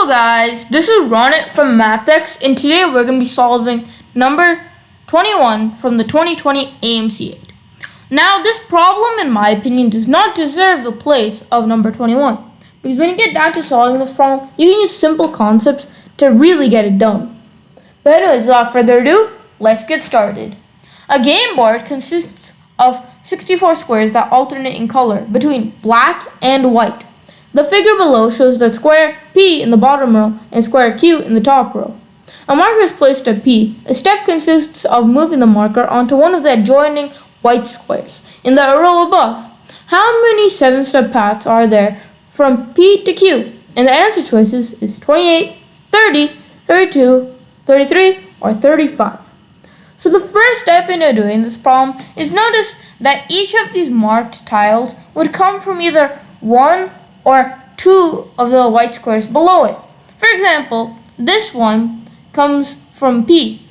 Hello guys, this is Ronit from MathX, and today we're going to be solving number 21 from the 2020 AMC aid. Now this problem, in my opinion, does not deserve the place of number 21, because when you get down to solving this problem, you can use simple concepts to really get it done. But anyways, without further ado, let's get started. A game board consists of 64 squares that alternate in color between black and white. The figure below shows that square P in the bottom row and square Q in the top row. A marker is placed at P. A step consists of moving the marker onto one of the adjoining white squares in the row above. How many 7-step paths are there from P to Q? And the answer choices is 28, 30, 32, 33, or 35. So the first step into doing this problem is notice that each of these marked tiles would come from either one or two of the white squares below it. For example, this one comes from P,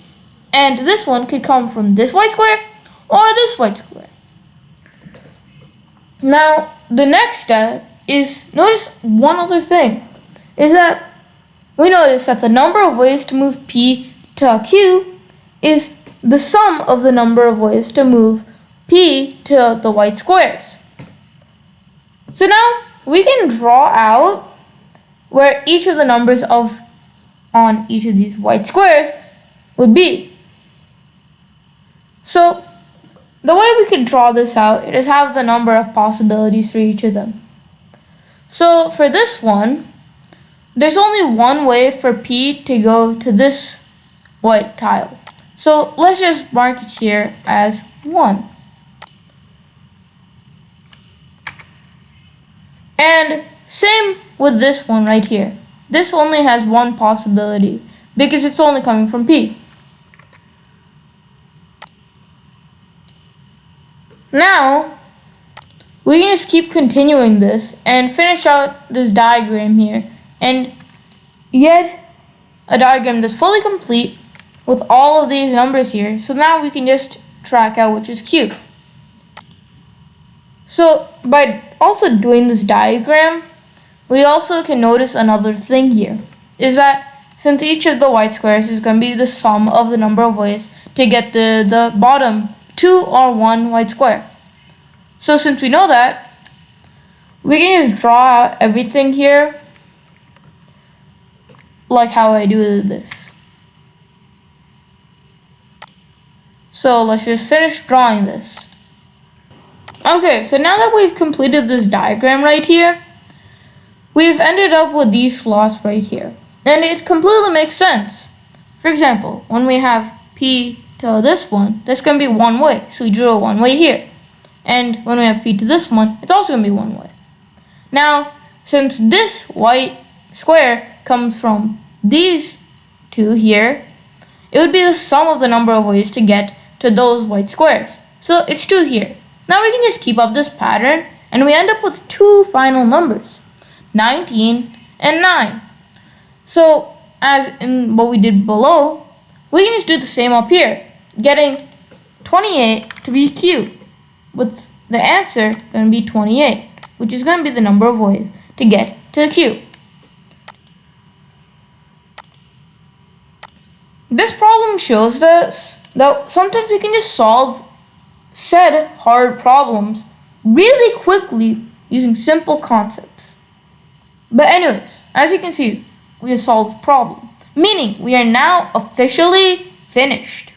and this one could come from this white square or this white square. Now, the next step is notice one other thing, is that we notice that the number of ways to move P to Q is the sum of the number of ways to move P to the white squares. So now we can draw out where each of the numbers on each of these white squares would be. So the way we could draw this out is have the number of possibilities for each of them. So for this one, there's only one way for P to go to this white tile. So let's just mark it here as 1. And same with this one right here. This only has one possibility because it's only coming from P. Now, we can just keep continuing this and finish out this diagram here and get a diagram that's fully complete with all of these numbers here. So now we can just track out which is Q. So by also doing this diagram, we also can notice another thing here, is that since each of the white squares is going to be the sum of the number of ways to get the bottom 2 or 1 white square. So since we know that, we can just draw out everything here like how I do this. So let's just finish drawing this. Okay, so now that we've completed this diagram right here, we've ended up with these slots right here. And it completely makes sense. For example, when we have P to this one, that's going to be one way. So we drew a one way here. And when we have P to this one, it's also going to be one way. Now, since this white square comes from these two here, it would be the sum of the number of ways to get to those white squares. So it's 2 here. Now we can just keep up this pattern and we end up with 2 final numbers, 19 and 9. So as in what we did below, we can just do the same up here, getting 28 to be Q, with the answer going to be 28, which is going to be the number of ways to get to Q. This problem shows us that sometimes we can just solve said hard problems really quickly using simple concepts. But anyways, as you can see, we have solved the problem, meaning we are now officially finished.